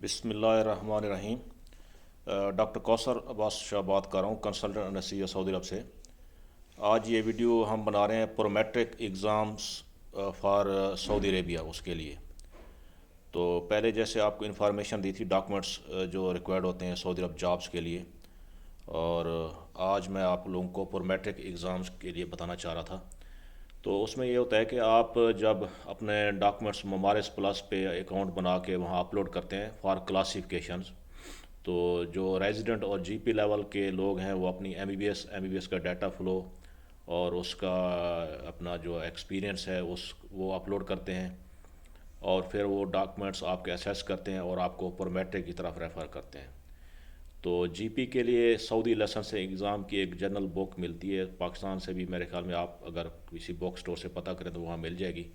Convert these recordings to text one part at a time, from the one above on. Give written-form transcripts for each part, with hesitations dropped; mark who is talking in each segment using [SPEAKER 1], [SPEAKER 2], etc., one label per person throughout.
[SPEAKER 1] बिस्मिल्लाहिर्रहमानिर्रहीम। डॉक्टर कौसर अब्बास शाह बात कर रहा हूँ, कंसल्टेंट अनस्थिसिया सऊदी अरब से। आज ये वीडियो हम बना रहे हैं Prometric exams for Saudi Arabia, उसके लिए। तो पहले जैसे आपको इन्फॉर्मेशन दी थी, डॉक्यूमेंट्स जो रिक्वायर्ड होते हैं सऊदी अरब जॉब्स के लिए, और आज मैं आप लोगों को प्रोमेट्रिक एग्ज़ाम्स के लिए बताना चाह रहा था। तो उसमें ये होता है कि आप जब अपने डॉक्यूमेंट्स ममारिस प्लस पे अकाउंट बना के वहाँ अपलोड करते हैं फॉर क्लासिफिकेशंस, तो जो रेजिडेंट और जीपी लेवल के लोग हैं वो अपनी एमबीबीएस का डाटा फ्लो और उसका अपना जो एक्सपीरियंस है उस वो अपलोड करते हैं, और फिर वो डॉक्यूमेंट्स आपके असेस करते हैं और आपको प्रोमेट्रिक की तरफ रेफ़र करते हैं। तो जीपी के लिए सऊदी लाइसेंस एग्ज़ाम की एक जनरल बुक मिलती है पाकिस्तान से भी, मेरे ख्याल में आप अगर किसी बुक स्टोर से पता करें तो वहाँ मिल जाएगी।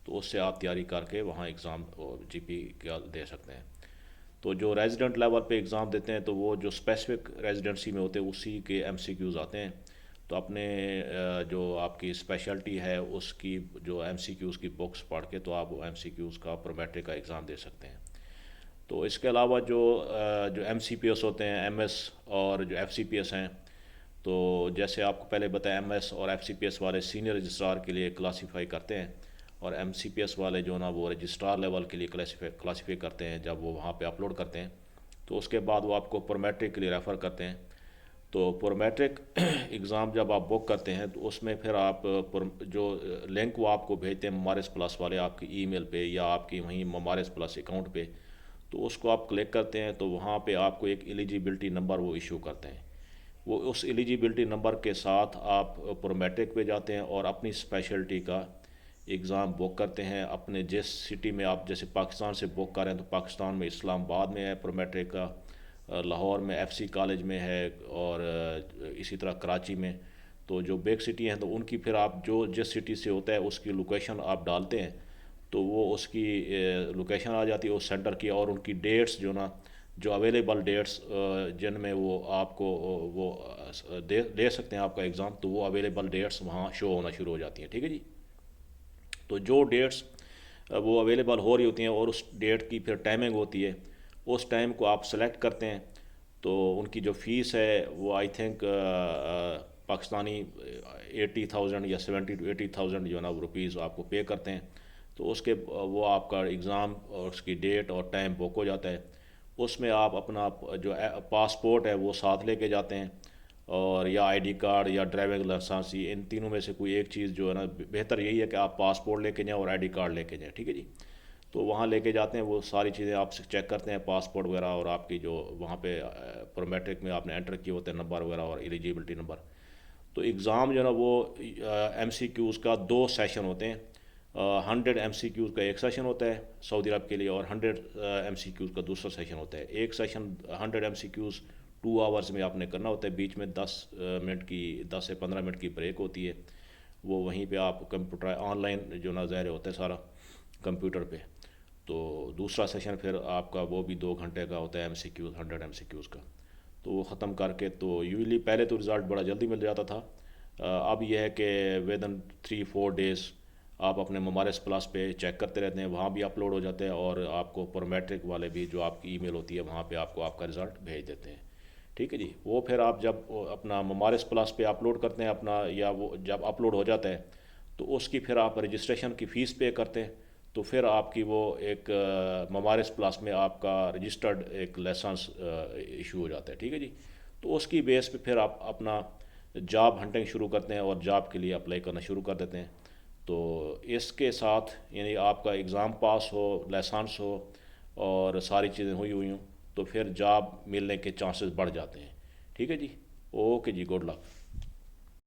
[SPEAKER 1] तो उससे आप तैयारी करके वहाँ एग्ज़ाम जीपी का दे सकते हैं। तो जो रेजिडेंट लेवल पे एग्ज़ाम देते हैं तो वो जो स्पेसिफिक रेजिडेंसी में होते हैं उसी के एमसीक्यूज़ आते हैं। तो अपने जो आपकी स्पेशलिटी है उसकी जो एमसीक्यूज़ की बुक्स पढ़ के तो आप वो एमसीक्यूज़ का प्रोमेट्रिक का एग्ज़ाम दे सकते हैं। तो इसके अलावा जो एमसीपीएस होते हैं, एमएस और जो एफसीपीएस हैं, तो जैसे आपको पहले बताया, एमएस और एफसीपीएस वाले सीनियर रजिस्ट्रार के लिए क्लासीफाई करते हैं, और एमसीपीएस वाले जो ना वो रजिस्ट्रार लेवल के लिए क्लासीफाई करते हैं जब वो वहाँ पे अपलोड करते हैं। तो उसके बाद वो आपको प्रोमेट्रिक के लिए रेफ़र करते हैं। तो प्रोमेट्रिक एग्ज़ाम जब आप बुक करते हैं तो उसमें फिर आप जो लिंक वो आपको भेजते हैं ममारिस प्लस वाले आपकी ईमेल पे या आपकी वहीं ममारिस प्लस अकाउंट पे, तो उसको आप क्लिक करते हैं तो वहाँ पे आपको एक एलिजिबिलिटी नंबर वो इशू करते हैं। वो उस एलिजिबिलिटी नंबर के साथ आप प्रोमेट्रिक पे जाते हैं और अपनी स्पेशलिटी का एग्ज़ाम बुक करते हैं। अपने जिस सिटी में आप जैसे पाकिस्तान से बुक कर रहे हैं तो पाकिस्तान में इस्लामाबाद में है प्रोमेट्रिक का, लाहौर में एफसी कॉलेज में है, और इसी तरह कराची में। तो जो बिग सिटी हैं तो उनकी फिर आप जो जिस सिटी से होता है उसकी लोकेशन आप डालते हैं तो वो उसकी लोकेशन आ जाती है उस सेंटर की, और उनकी डेट्स जो ना जो अवेलेबल डेट्स जिनमें वो आपको वो दे सकते हैं आपका एग्ज़ाम, तो वो अवेलेबल डेट्स वहाँ शो होना शुरू हो जाती हैं। ठीक है जी। तो जो डेट्स वो अवेलेबल हो रही होती हैं और उस डेट की फिर टाइमिंग होती है, उस टाइम को आप सेलेक्ट करते हैं। तो उनकी जो फ़ीस है वो आई थिंक पाकिस्तानी 80,000 या 70 to 80,000 जो ना वो रुपीज़ आपको पे करते हैं। तो उसके वो आपका एग्ज़ाम और उसकी डेट और टाइम बुक हो जाता है। उसमें आप अपना जो पासपोर्ट है वो साथ लेके जाते हैं, और या आईडी कार्ड या ड्राइविंग लाइसेंस, इन तीनों में से कोई एक चीज़ जो है ना, बेहतर यही है कि आप पासपोर्ट लेके जाएँ और आईडी कार्ड लेके जाएँ। ठीक है जी। तो वहाँ लेके जाते हैं, वो सारी चीज़ें आपसे चेक करते हैं, पासपोर्ट वगैरह और आपकी जो वहाँ पे प्रोमेट्रिक में आपने एंटर किए होते हैं नंबर वगैरह और एलिजिबिलिटी नंबर। तो एग्ज़ाम जो है ना वो एमसीक्यूज़ का 2 सेशन होते हैं। 100 MCQs का एक सेशन होता है सऊदी अरब के लिए, और 100 MCQs का दूसरा सेशन होता है। एक सेशन 100 MCQs 2 आवर्स में आपने करना होता है, बीच में 10 से 15 मिनट की ब्रेक होती है। वो वहीं पे आप कंप्यूटर ऑनलाइन जो ना ज़ाहिर होता है सारा कंप्यूटर पे। तो दूसरा सेशन फिर आपका वो भी 2 घंटे का होता है, MCQs 100 MCQs का। तो वो ख़त्म करके तो यूजली पहले तो रिज़ल्ट बड़ा जल्दी मिल जाता था। अब यह है कि विद इन 3-4 डेज़ आप अपने ममारिस प्लस पे चेक करते रहते हैं, वहाँ भी अपलोड हो जाते हैं, और आपको प्रोमेट्रिक वाले भी जो आपकी ईमेल होती है वहाँ पे आपको आपका रिज़ल्ट भेज देते हैं। ठीक है जी। वो फिर आप जब अपना ममारिस प्लस पे अपलोड करते हैं अपना, या वो जब अपलोड हो जाता है तो उसकी फिर आप रजिस्ट्रेशन की फ़ीस पे करते हैं। तो फिर आपकी वो एक ममारिस प्लस में आपका रजिस्टर्ड एक लाइसेंस इशू हो जाता है। ठीक है जी। तो उसकी बेस पे फिर आप अपना जॉब हंटिंग शुरू करते हैं और जॉब के लिए अप्लाई करना शुरू कर देते हैं। तो इसके साथ यानी आपका एग्ज़ाम पास हो, लाइसेंस हो और सारी चीज़ें हुई हुई हों, तो फिर जॉब मिलने के चांसेस बढ़ जाते हैं। ठीक है जी। ओके जी, गुड लक।